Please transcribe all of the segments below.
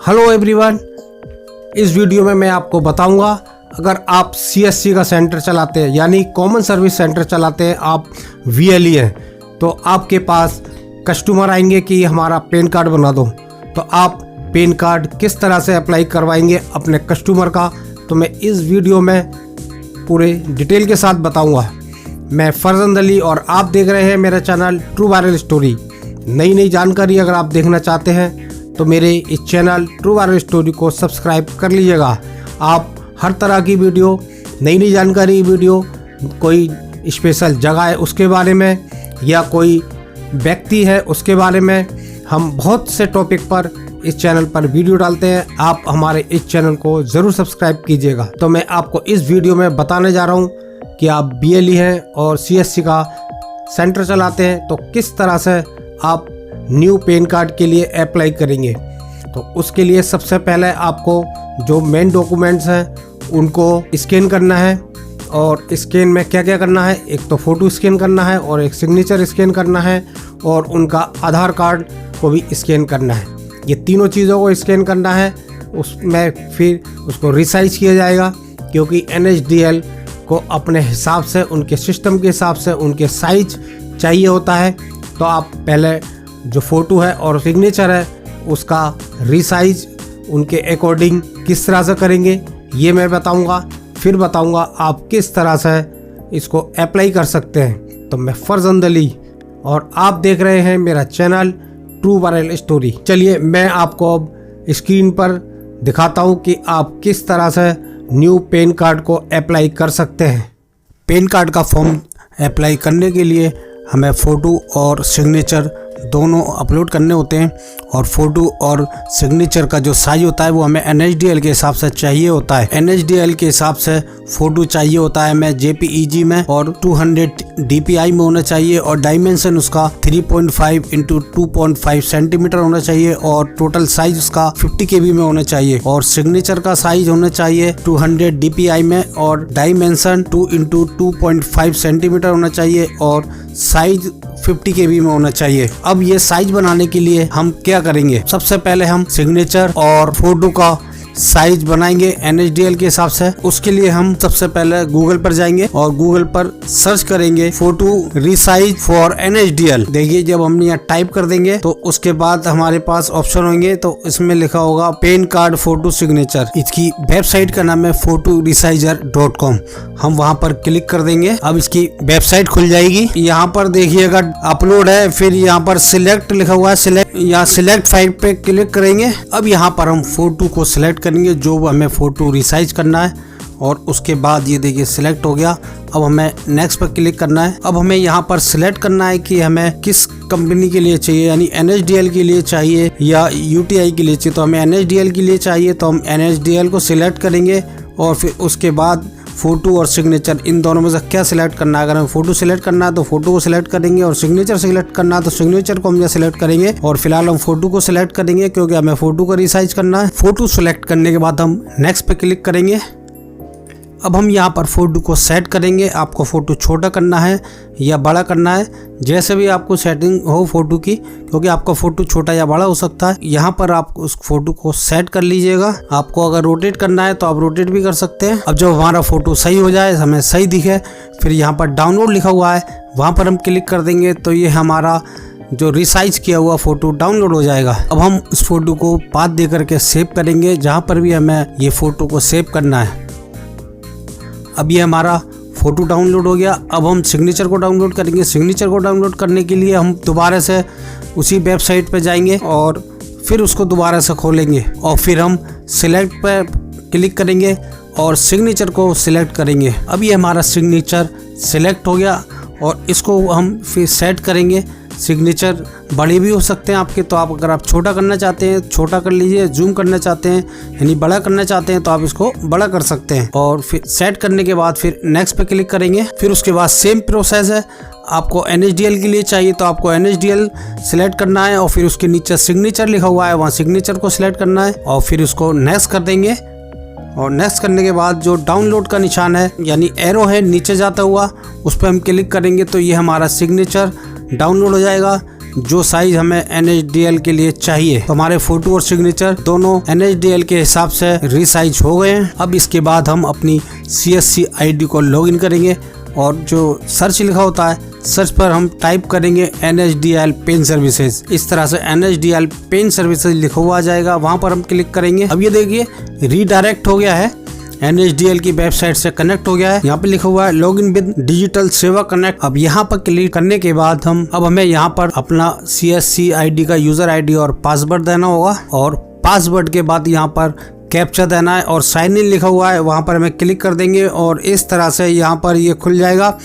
Hello everyone, इस video में मैं आपको बताऊंगा अगर आप CSC का सेंटर चलाते हैं यानी कॉमन सर्विस सेंटर चलाते हैं, आप VLE हैं, तो आपके पास कस्टमर आएंगे कि हमारा पैन कार्ड बना दो, तो आप पैन कार्ड किस तरह से अप्लाई करवाएंगे अपने कस्टमर का, तो मैं इस वीडियो में पूरे डिटेल के साथ बताऊंगा। मैं फरजंद अली और आप देख रहे हैं मेरा चैनल ट्रू वायरल स्टोरी। नई नई जानकारी अगर आप देखना चाहते हैं तो मेरे इस चैनल ट्रू वायरल स्टोरी को सब्सक्राइब कर लीजिएगा। आप हर तरह की वीडियो, नई नई जानकारी वीडियो, कोई स्पेशल जगह है उसके बारे में या कोई व्यक्ति है उसके बारे में, हम बहुत से टॉपिक पर इस चैनल पर वीडियो डालते हैं। आप हमारे इस चैनल को ज़रूर सब्सक्राइब कीजिएगा। तो मैं आपको इस वीडियो में बताने जा रहा हूँ कि आप BLE हैं और CSC का सेंटर चलाते हैं तो किस तरह से आप न्यू पैन कार्ड के लिए अप्लाई करेंगे। तो उसके लिए सबसे पहले आपको जो मेन डॉक्यूमेंट्स हैं उनको स्कैन करना है। और स्कैन में क्या क्या करना है, एक तो फ़ोटो स्कैन करना है और एक सिग्नेचर स्कैन करना है और उनका आधार कार्ड को भी स्कैन करना है। ये तीनों चीज़ों को स्कैन करना है। उसमें फिर उसको रिसाइज किया जाएगा क्योंकि NSDL को अपने हिसाब से, उनके सिस्टम के हिसाब से उनके साइज चाहिए होता है। तो आप पहले जो फ़ोटो है और सिग्नेचर है उसका रिसाइज उनके अकॉर्डिंग किस तरह से करेंगे ये मैं बताऊंगा। फिर बताऊंगा आप किस तरह से इसको अप्लाई कर सकते हैं। तो मैं फरजंद अली और आप देख रहे हैं मेरा चैनल ट्रू वायरल स्टोरी। चलिए मैं आपको अब स्क्रीन पर दिखाता हूं कि आप किस तरह से न्यू पैन कार्ड को अप्लाई कर सकते हैं। पैन कार्ड का फॉर्म अप्लाई करने के लिए हमें फ़ोटो और सिग्नेचर दोनों अपलोड करने होते हैं और फ़ोटो और सिग्नेचर का जो साइज होता है वो हमें NSDL के हिसाब से चाहिए होता है। NSDL के हिसाब से फ़ोटो चाहिए होता है हमें JPEG में और 200 DPI में होना चाहिए और डायमेंशन उसका 3.5 × 2.5 सेंटीमीटर होना चाहिए और टोटल साइज उसका 50 KB में होना चाहिए और सिग्नेचर का साइज होना चाहिए 200 DPI में और डायमेंशन 2 × 2.5 सेंटीमीटर होना चाहिए और साइज 50 KB में होना चाहिए। अब ये साइज बनाने के लिए हम क्या करेंगे, सबसे पहले हम सिग्नेचर और फोटो का साइज बनाएंगे NSDL के हिसाब से। उसके लिए हम सबसे पहले गूगल पर जाएंगे और गूगल पर सर्च करेंगे फोटो रिसाइज फॉर NSDL। देखिए जब हम यहाँ टाइप कर देंगे तो उसके बाद हमारे पास ऑप्शन होंगे, तो इसमें लिखा होगा पैन कार्ड फोटो सिग्नेचर। इसकी वेबसाइट का नाम है photoresizer.com। हम वहाँ पर क्लिक कर देंगे। अब इसकी वेबसाइट खुल जाएगी। यहाँ पर देखिएगा अपलोड है, फिर यहाँ पर सिलेक्ट लिखा हुआ है, यहाँ सिलेक्ट फाइल पे क्लिक करेंगे। अब यहाँ पर हम फोटो को सिलेक्ट करेंगे जो हमें फ़ोटो रिसाइज करना है और उसके बाद ये देखिए सिलेक्ट हो गया। अब हमें नेक्स्ट पर क्लिक करना है। अब हमें यहाँ पर सिलेक्ट करना है कि हमें किस कंपनी के लिए चाहिए, यानी NSDL के लिए चाहिए या UTI के लिए चाहिए। तो हमें NSDL के लिए चाहिए तो हम NSDL को सिलेक्ट करेंगे और फिर उसके बाद फ़ोटो और सिग्नेचर इन दोनों में से क्या सिलेक्ट करना है। अगर हमें फ़ोटो सिलेक्ट करना है तो फ़ोटो को सिलेक्ट करेंगे और सिग्नेचर सिलेक्ट करना है तो सिग्नेचर को हम यहाँ सिलेक्ट करेंगे और फिलहाल हम फ़ोटो को सिलेक्ट करेंगे क्योंकि हमें फ़ोटो को रिसाइज करना है। फ़ोटो सिलेक्ट करने के बाद हम नेक्स्ट पे क्लिक करेंगे। अब हम यहाँ पर फ़ोटो को सेट करेंगे। आपको फ़ोटो छोटा करना है या बड़ा करना है, जैसे भी आपको सेटिंग हो फ़ोटो की, क्योंकि आपका फ़ोटो छोटा या बड़ा हो सकता है। यहाँ पर आप उस फ़ोटो को सेट कर लीजिएगा। आपको अगर रोटेट करना है तो आप रोटेट भी कर सकते हैं। अब जब हमारा फ़ोटो सही हो जाए, हमें सही दिखे, फिर यहाँ पर डाउनलोड लिखा हुआ है, वहाँ पर हम क्लिक कर देंगे तो ये हमारा जो रिसाइज किया हुआ फ़ोटो डाउनलोड हो जाएगा। अब हम इस फ़ोटो को पाथ दे करके सेव करेंगे जहाँ पर भी हमें ये फ़ोटो को सेव करना है। अब ये हमारा फ़ोटो डाउनलोड हो गया। अब हम सिग्नेचर को डाउनलोड करेंगे। सिग्नेचर को डाउनलोड करने के लिए हम दोबारा से उसी वेबसाइट पे जाएंगे और फिर उसको दोबारा से खोलेंगे और फिर हम सिलेक्ट पे क्लिक करेंगे और सिग्नेचर को सिलेक्ट करेंगे। अब ये हमारा सिग्नेचर सिलेक्ट हो गया और इसको हम फिर सेट करेंगे। सिग्नेचर बड़े भी हो सकते हैं आपके, तो आप अगर आप छोटा करना चाहते हैं छोटा कर लीजिए, जूम करना चाहते हैं यानी बड़ा करना चाहते हैं तो आप इसको बड़ा कर सकते हैं। और फिर सेट करने के बाद फिर नेक्स्ट पे क्लिक करेंगे। फिर उसके बाद सेम प्रोसेस है। आपको NSDL के लिए चाहिए तो आपको NSDL सिलेक्ट करना है और फिर उसके नीचे सिग्नेचर लिखा हुआ है, वहाँ सिग्नेचर को सिलेक्ट करना है और फिर उसको नेक्स्ट कर देंगे। और नेक्स्ट करने के बाद जो डाउनलोड का निशान है यानी एरो है नीचे जाता हुआ, उस पर हम क्लिक करेंगे तो ये हमारा सिग्नेचर डाउनलोड हो जाएगा। जो साइज हमें NHDL के लिए चाहिए। तो हमारे फोटो और सिग्नेचर दोनों NHDL के हिसाब से रीसाइज हो गए हैं। अब इसके बाद हम अपनी CSC ID को लॉगिन करेंगे और जो सर्च लिखा होता है सर्च पर हम टाइप करेंगे NHDL पेन सर्विसेज। इस तरह से NHDL पेन सर्विसेज लिखा हुआ आ जाएगा, वहां पर हम क्लिक करेंगे। अब ये देखिए रीडायरेक्ट हो गया है, NHDL की वेबसाइट से कनेक्ट हो गया है। यहाँ पे लिखा हुआ है लॉगिन विद डिजिटल सेवा कनेक्ट। अब यहाँ पर क्लिक करने के बाद हमें यहाँ पर अपना CSC ID का यूजर ID और पासवर्ड देना होगा और पासवर्ड के बाद यहाँ पर कैप्चा देना है और साइन इन लिखा हुआ है, वहाँ पर हमें क्लिक कर देंगे और इस तरह से यहाँ पर ये खुल जाएगा।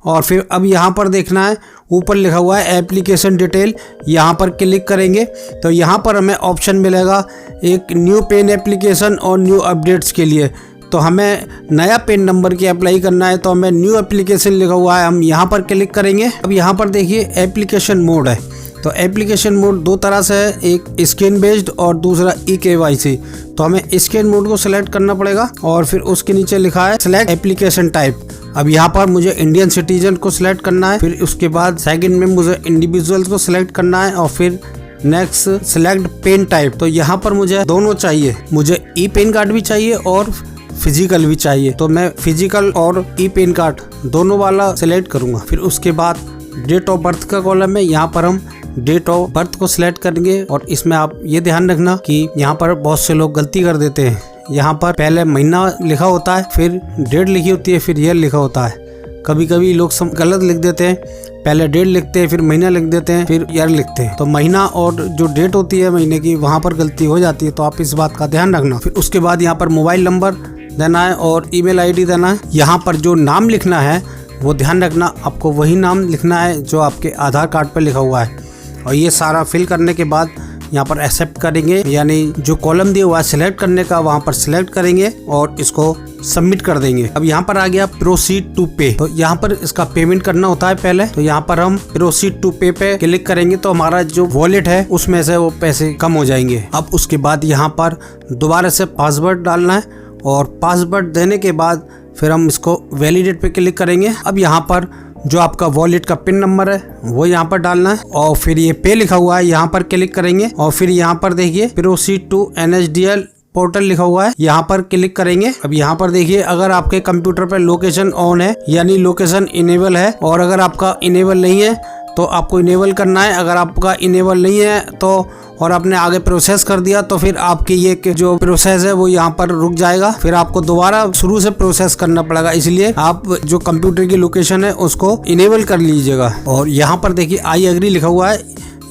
और फिर अब यहाँ पर देखना है ऊपर लिखा हुआ है एप्लीकेशन डिटेल, यहाँ पर क्लिक करेंगे तो यहाँ पर हमें ऑप्शन मिलेगा एक न्यू पेन एप्लीकेशन और न्यू अपडेट्स के लिए। तो हमें नया पेन नंबर की अप्लाई करना है तो हमें न्यू एप्लीकेशन लिखा हुआ है, हम यहाँ पर क्लिक करेंगे। अब यहाँ पर देखिए एप्लीकेशन मोड है, तो एप्लीकेशन मोड दो तरह से है, एक स्कैन बेस्ड और दूसरा eKYC। तो हमें स्कैन मोड को सिलेक्ट करना पड़ेगा और फिर उसके नीचे लिखा है सिलेक्ट एप्लीकेशन टाइप। अब यहाँ पर मुझे इंडियन सिटीजन को सिलेक्ट करना है, फिर उसके बाद सेकंड में मुझे इंडिविजुअल को सिलेक्ट करना है और फिर नेक्स्ट सिलेक्ट पेन टाइप। तो यहाँ पर मुझे दोनों चाहिए, मुझे ई पेन कार्ड भी चाहिए और फिजिकल भी चाहिए। तो मैं फिजिकल और ई पेन कार्ड दोनों वाला सिलेक्ट करूंगा। फिर उसके बाद डेट ऑफ बर्थ का कॉलम है, यहाँ पर हम डेट ऑफ बर्थ को सिलेक्ट करेंगे। और इसमें आप ये ध्यान रखना कि यहाँ पर बहुत से लोग गलती कर देते हैं, यहाँ पर पहले महीना लिखा होता है, फिर डेट लिखी होती है, फिर ईयर लिखा होता है। कभी कभी लोग गलत लिख देते हैं, पहले डेट लिखते हैं, फिर महीना लिख देते हैं, फिर ईयर लिखते हैं। तो महीना और जो डेट होती है महीने की, वहाँ पर गलती हो जाती है, तो आप इस बात का ध्यान रखना। फिर उसके बाद यहाँ पर मोबाइल नंबर देना है और ईमेल ID देना है। यहाँ पर जो नाम लिखना है वो ध्यान रखना, आपको वही नाम लिखना है जो आपके आधार कार्ड पर लिखा हुआ है। और ये सारा फिल करने के बाद यहाँ पर एक्सेप्ट करेंगे, यानी जो कॉलम दिया हुआ है सिलेक्ट करने का वहाँ पर सिलेक्ट करेंगे और इसको सबमिट कर देंगे। अब यहाँ पर आ गया प्रोसीड टू पे, तो यहाँ पर इसका पेमेंट करना होता है पहले। तो यहाँ पर हम प्रोसीड टू पे पे क्लिक करेंगे तो हमारा जो वॉलेट है उसमें से वो पैसे कम हो जाएंगे। अब उसके बाद यहाँ पर दोबारा से पासवर्ड डालना है और पासवर्ड देने के बाद फिर हम इसको वैलिडेट पे क्लिक करेंगे। अब यहाँ पर जो आपका वॉलेट का पिन नंबर है वो यहाँ पर डालना है और फिर ये पे लिखा हुआ है यहाँ पर क्लिक करेंगे और फिर यहाँ पर देखिए प्रोसीड टू NHDL पोर्टल लिखा हुआ है, यहाँ पर क्लिक करेंगे। अब यहाँ पर देखिए अगर आपके कंप्यूटर पर लोकेशन ऑन है यानी लोकेशन इनेबल है, और अगर आपका इनेबल नहीं है तो आपको इनेबल करना है। अगर आपका इनेबल नहीं है तो और आपने आगे प्रोसेस कर दिया तो फिर आपकी ये जो प्रोसेस है वो यहाँ पर रुक जाएगा, फिर आपको दोबारा शुरू से प्रोसेस करना पड़ेगा। इसलिए आप जो कंप्यूटर की लोकेशन है उसको इनेबल कर लीजिएगा। और यहाँ पर देखिए आई एग्री लिखा हुआ है,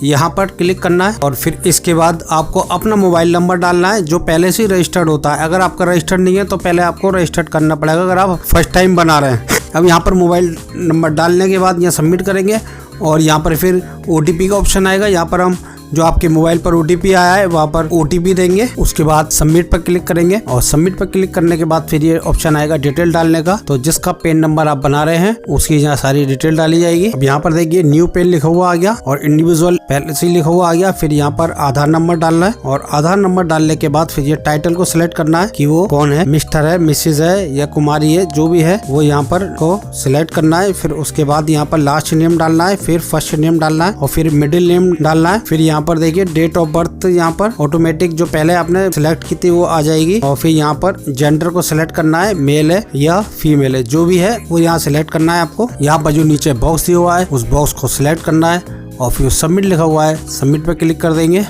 यहाँ पर क्लिक करना है और फिर इसके बाद आपको अपना मोबाइल नंबर डालना है जो पहले से रजिस्टर्ड होता है। अगर आपका रजिस्टर्ड नहीं है तो पहले आपको रजिस्टर्ड करना पड़ेगा अगर आप फर्स्ट टाइम बना रहे हैं। अब यहाँ पर मोबाइल नंबर डालने के बाद यहाँ सबमिट करेंगे और यहाँ पर फिर OTP का ऑप्शन आएगा। यहाँ पर हम जो आपके मोबाइल पर OTP आया है वहाँ पर OTP देंगे। उसके बाद सबमिट पर क्लिक करेंगे और सबमिट पर क्लिक करने के बाद फिर ये ऑप्शन आएगा डिटेल डालने का। तो जिसका पेन नंबर आप बना रहे हैं उसकी यहाँ सारी डिटेल डाली जाएगी। अब यहाँ पर देखिए न्यू पेन लिखा हुआ आ गया और इंडिविजुअल पहले से लिखा हुआ आ गया। फिर यहाँ पर आधार नंबर डालना है और आधार नंबर डालने के बाद फिर ये टाइटल को सिलेक्ट करना है कि वो कौन है, मिस्टर है, मिसेज है या कुमारी है, जो भी है वो यहाँ पर को सिलेक्ट करना है। फिर उसके बाद यहाँ पर लास्ट नेम डालना है, फिर फर्स्ट नेम डालना है और फिर मिडिल नेम डालना है। फिर यहाँ पर देखिए डेट ऑफ बर्थ यहाँ पर ऑटोमेटिक जो पहले आपने सिलेक्ट की थी वो आ जाएगी। और फिर यहाँ पर जेंडर को सिलेक्ट करना है, मेल है या फीमेल है, जो भी है वो यहाँ सिलेक्ट करना है आपको। यहाँ पर जो नीचे बॉक्स दिया हुआ है उस बॉक्स को सिलेक्ट करना है और फिर सबमिट लिखा हुआ है, सबमिट पे क्लिक कर देंगे।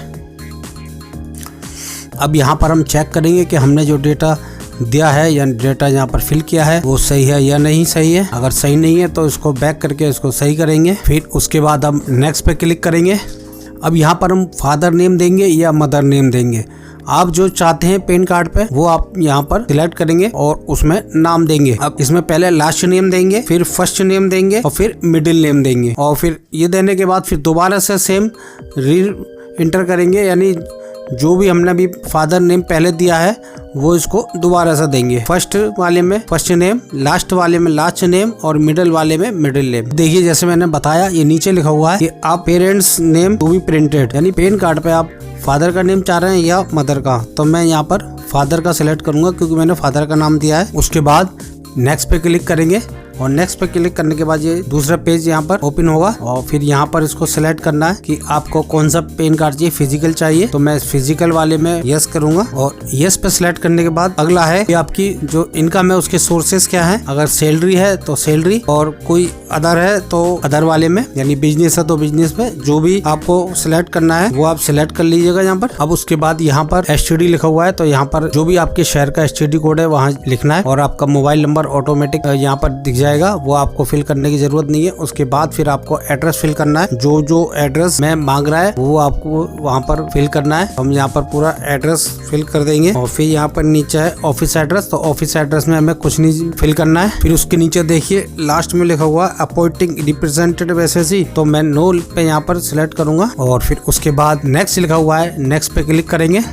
अब यहाँ पर हम चेक करेंगे कि हमने जो डेटा दिया है या डेटा यहाँ पर फिल किया है वो सही है या नहीं सही है। अगर सही नहीं है तो इसको बैक करके इसको सही करेंगे। फिर उसके बाद हम नेक्स्ट पे क्लिक करेंगे। अब यहाँ पर हम फादर नेम देंगे या मदर नेम देंगे, आप जो चाहते हैं पेन कार्ड पे वो आप यहाँ पर सिलेक्ट करेंगे और उसमें नाम देंगे। अब इसमें पहले लास्ट नेम देंगे, फिर फर्स्ट नेम देंगे और फिर मिडिल नेम देंगे। और फिर ये देने के बाद फिर दोबारा से सेम री इंटर करेंगे, यानी जो भी हमने अभी फादर नेम पहले दिया है वो इसको दोबारा से देंगे। फर्स्ट वाले में फर्स्ट नेम, लास्ट वाले में लास्ट नेम और मिडिल वाले में मिडिल नेम। देखिए जैसे मैंने बताया ये नीचे लिखा हुआ है कि आप parents name to be printed, यानी पेन कार्ड पे आप फादर का नेम चाह रहे हैं या मदर का। तो मैं यहाँ पर फादर का सिलेक्ट करूंगा क्योंकि मैंने फादर का नाम दिया है। उसके बाद नेक्स्ट पे क्लिक करेंगे। और नेक्स्ट पे क्लिक करने के बाद ये दूसरा पेज यहाँ पर ओपन होगा और फिर यहाँ पर इसको सिलेक्ट करना है कि आपको कौन सा पैन कार्ड चाहिए, फिजिकल चाहिए तो मैं फिजिकल वाले में यस करूंगा और यस पे सिलेक्ट करने के बाद अगला है कि आपकी जो इनकम है उसके सोर्सेस क्या है। अगर सैलरी है तो सैलरी और कोई अदर है तो अदर वाले में, यानी बिजनेस है तो बिजनेस पे, जो भी आपको सिलेक्ट करना है वो आप सिलेक्ट कर लीजिएगा यहाँ पर। अब उसके बाद यहाँ पर STD लिखा हुआ है तो यहाँ पर जो भी आपके शहर का STD कोड है वहाँ लिखना है और आपका मोबाइल नंबर ऑटोमेटिक यहाँ पर दिख जाएगा, वो आपको फिल करने की जरूरत नहीं है। उसके बाद फिर आपको एड्रेस फिल करना है, जो एड्रेस में मांग रहा है वो आपको वहाँ पर फिल करना है। हम यहाँ पर पूरा एड्रेस फिल कर देंगे और फिर यहाँ पर नीचे है ऑफिस एड्रेस, तो ऑफिस एड्रेस में हमें कुछ नहीं फिल करना है। फिर उसके नीचे देखिए लास्ट में लिखा हुआ अपॉइंटिंग रिप्रेजेंटेटिव SSC, तो मैं नो पे यहाँ पर सिलेक्ट करूंगा और फिर उसके बाद नेक्स्ट लिखा हुआ है, नेक्स्ट पे क्लिक करेंगे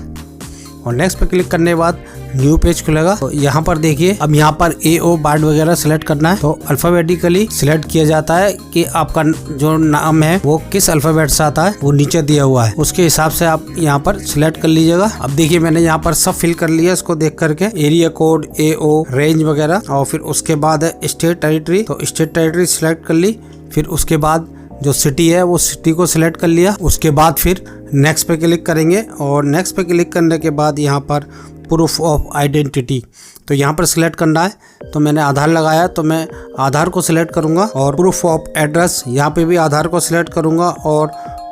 और नेक्स्ट पे क्लिक करने के बाद न्यू पेज खुलेगा। तो यहाँ पर देखिए अब यहाँ पर AO बार्ड वगैरह सिलेक्ट करना है, तो अल्फाबेटिकली सिलेक्ट किया जाता है कि आपका जो नाम है वो किस अल्फाबेट से आता है, वो नीचे दिया हुआ है, उसके हिसाब से आप यहाँ पर सिलेक्ट कर लीजिएगा। अब देखिए मैंने यहाँ पर सब फिल कर लिया इसको देख करके, एरिया कोड, AO, रेंज वगैरह, और फिर उसके बाद है स्टेट टेरिटरी, तो स्टेट टेरिटरी सिलेक्ट कर ली। फिर उसके बाद जो सिटी है वो सिटी को सिलेक्ट कर लिया। उसके बाद फिर नेक्स्ट पे क्लिक करेंगे और नेक्स्ट पे क्लिक करने के बाद यहाँ पर प्रूफ ऑफ आइडेंटिटी, तो यहाँ पर सिलेक्ट करना है। तो मैंने आधार लगाया तो मैं आधार को सिलेक्ट करूँगा और प्रूफ ऑफ एड्रेस यहाँ पे भी आधार को सिलेक्ट करूँगा और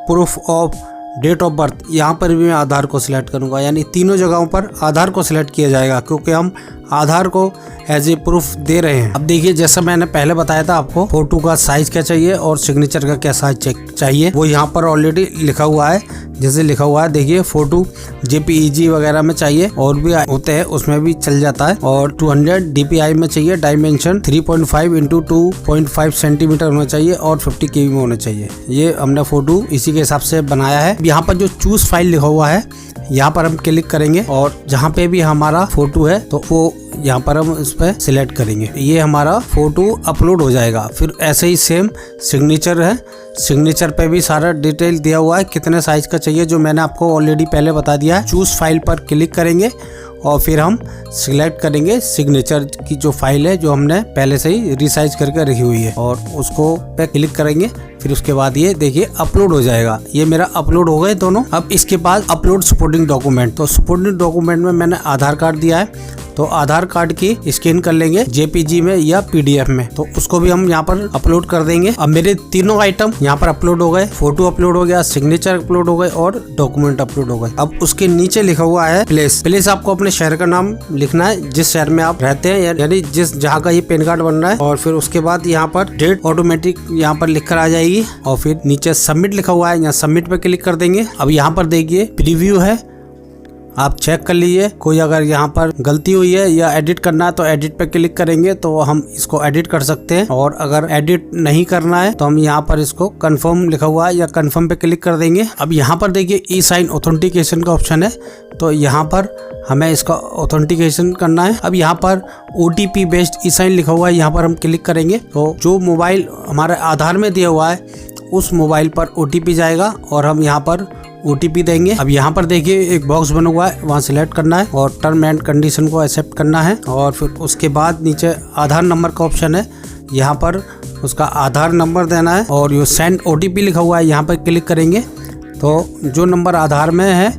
proof of date of birth यहाँ पर भी मैं आधार को सिलेक्ट करूँगा, यानी तीनों जगहों पर आधार को सिलेक्ट किया जाएगा क्योंकि हम आधार को एज ए प्रूफ दे रहे हैं। अब देखिए जैसा मैंने पहले बताया था आपको फोटो का साइज क्या चाहिए और सिग्नेचर का क्या साइज चाहिए, वो यहाँ पर ऑलरेडी लिखा हुआ है। जैसे लिखा हुआ है देखिए फोटो JPEG वगैरह में चाहिए और भी होते हैं उसमें भी चल जाता है, और 200 DPI में चाहिए, डायमेंशन 3.5 × 2.5 सेंटीमीटर होना चाहिए और 50 KB में होना चाहिए। ये हमने फोटो इसी के हिसाब से बनाया है। यहाँ पर जो चूज फाइल लिखा हुआ है यहाँ पर हम क्लिक करेंगे और जहाँ पे भी हमारा फोटो है तो वो यहाँ पर हम इस पर सिलेक्ट करेंगे, ये हमारा फोटो अपलोड हो जाएगा। फिर ऐसे ही सेम सिग्नेचर है, सिग्नेचर पे भी सारा डिटेल दिया हुआ है कितने साइज का चाहिए, जो मैंने आपको ऑलरेडी पहले बता दिया है। चूज फाइल पर क्लिक करेंगे और फिर हम सिलेक्ट करेंगे सिग्नेचर की जो फाइल है जो हमने पहले से ही रिसाइज करके रखी हुई है और उसको पे क्लिक करेंगे। फिर उसके बाद ये देखिए अपलोड हो जाएगा, ये मेरा अपलोड हो गए दोनों। अब इसके बाद अपलोड सपोर्टिंग डॉक्यूमेंट, तो सपोर्टिंग डॉक्यूमेंट में मैंने आधार कार्ड दिया है तो आधार कार्ड की स्कैन कर लेंगे JPG में या PDF में, तो उसको भी हम यहाँ पर अपलोड कर देंगे। अब मेरे तीनों आइटम यहाँ पर अपलोड हो गए, फोटो अपलोड हो गया, सिग्नेचर अपलोड हो गए और डॉक्यूमेंट अपलोड हो गए। अब उसके नीचे लिखा हुआ है प्लेस आपको अपने शहर का नाम लिखना है जिस शहर में आप रहते हैं, यानी जिस जहाँ का ये पैन कार्ड बन रहा है, और फिर उसके बाद यहाँ पर डेट ऑटोमेटिक यहाँ पर लिख कर आ जाएगी और फिर नीचे सबमिट लिखा हुआ है, यहाँ सबमिट पे क्लिक कर देंगे। अब यहाँ पर देखिए प्रीव्यू है, आप चेक कर लीजिए कोई अगर यहाँ पर गलती हुई है या एडिट करना है तो एडिट पे क्लिक करेंगे तो हम इसको एडिट कर सकते हैं, और अगर एडिट नहीं करना है तो हम यहाँ पर इसको कंफर्म लिखा हुआ है या कंफर्म पे क्लिक कर देंगे। अब यहाँ पर देखिए ई-साइन ऑथेंटिकेशन का ऑप्शन है, तो यहाँ पर हमें इसका ऑथेंटिकेशन करना है। अब यहाँ पर OTP बेस्ड ई-साइन लिखा हुआ है, यहाँ पर हम क्लिक करेंगे तो जो मोबाइल हमारे आधार में दिया हुआ है उस मोबाइल पर OTP जाएगा और हम यहाँ पर OTP देंगे। अब यहाँ पर देखिए एक बॉक्स बना हुआ है, वहाँ सिलेक्ट करना है और टर्म एंड कंडीशन को एक्सेप्ट करना है, और फिर उसके बाद नीचे आधार नंबर का ऑप्शन है, यहाँ पर उसका आधार नंबर देना है और ये सेंड OTP लिखा हुआ है, यहाँ पर क्लिक करेंगे तो जो नंबर आधार में है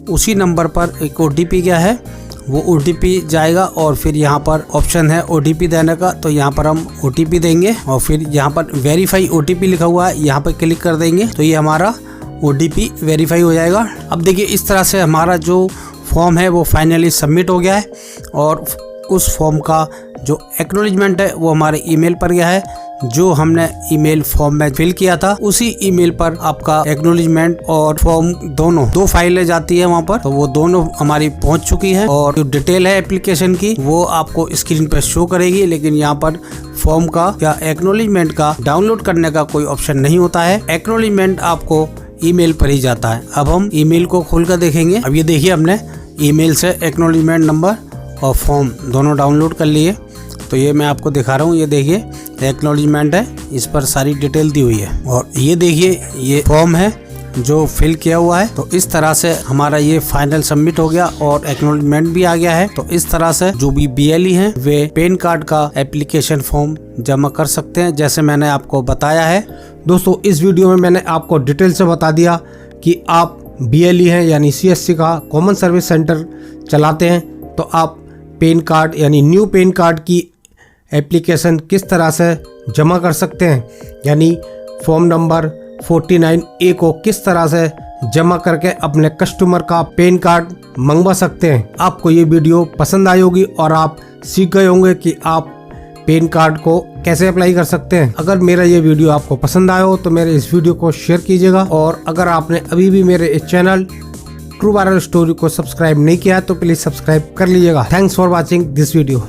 उसी नंबर पर एक OTP क्या है वो OTP जाएगा, और फिर यहाँ पर ऑप्शन है OTP देने का, तो यहाँ पर हम OTP देंगे और फिर यहाँ पर वेरीफाई OTP लिखा हुआ है, यहाँ पर क्लिक कर देंगे तो ये हमारा OTP वेरीफाई हो जाएगा। अब देखिए इस तरह से हमारा जो फॉर्म है वो फाइनली सबमिट हो गया है और उस फॉर्म का जो एक्नॉलेजमेंट है वो हमारे ईमेल पर गया है। जो हमने ईमेल फॉर्म में फिल किया था उसी ईमेल पर आपका एक्नॉलेजमेंट और फॉर्म दोनों दो फाइलें जाती है वहाँ पर, तो वो दोनों हमारी पहुँच चुकी है और जो डिटेल है एप्लीकेशन की वो आपको स्क्रीन पर शो करेगी, लेकिन यहाँ पर फॉर्म का या एक्नॉलेजमेंट का डाउनलोड करने का कोई ऑप्शन नहीं होता है। एक्नॉलेजमेंट आपको ईमेल पर ही जाता है। अब हम ईमेल को खोलकर देखेंगे। अब ये देखिए हमने ईमेल से एक्नॉलेजमेंट नंबर और फॉर्म दोनों डाउनलोड कर लिए, तो ये मैं आपको दिखा रहा हूँ। ये देखिए एक्नॉलेजमेंट है, इस पर सारी डिटेल दी हुई है, और ये देखिए ये फॉर्म है जो फिल किया हुआ है। तो इस तरह से हमारा ये फाइनल सबमिट हो गया और एक्नॉलेजमेंट भी आ गया है। तो इस तरह से जो भी BLE हैं वे पैन कार्ड का एप्लीकेशन फॉर्म जमा कर सकते हैं, जैसे मैंने आपको बताया है। दोस्तों इस वीडियो में मैंने आपको डिटेल से बता दिया कि आप BLE हैं यानी CSC का कॉमन सर्विस सेंटर चलाते हैं, तो आप पैन कार्ड यानी न्यू पैन कार्ड की एप्लीकेशन किस तरह से जमा कर सकते हैं, यानी फॉर्म नंबर 49A को किस तरह से जमा करके अपने कस्टमर का पैन कार्ड मंगवा सकते हैं। आपको ये वीडियो पसंद आई होगी और आप सीख गए होंगे कि आप पैन कार्ड को कैसे अप्लाई कर सकते हैं। अगर मेरा ये वीडियो आपको पसंद आया हो तो मेरे इस वीडियो को शेयर कीजिएगा, और अगर आपने अभी भी मेरे इस चैनल ट्रू वायरल स्टोरी को सब्सक्राइब नहीं किया तो प्लीज सब्सक्राइब कर लीजिएगा। Thanks for watching this video.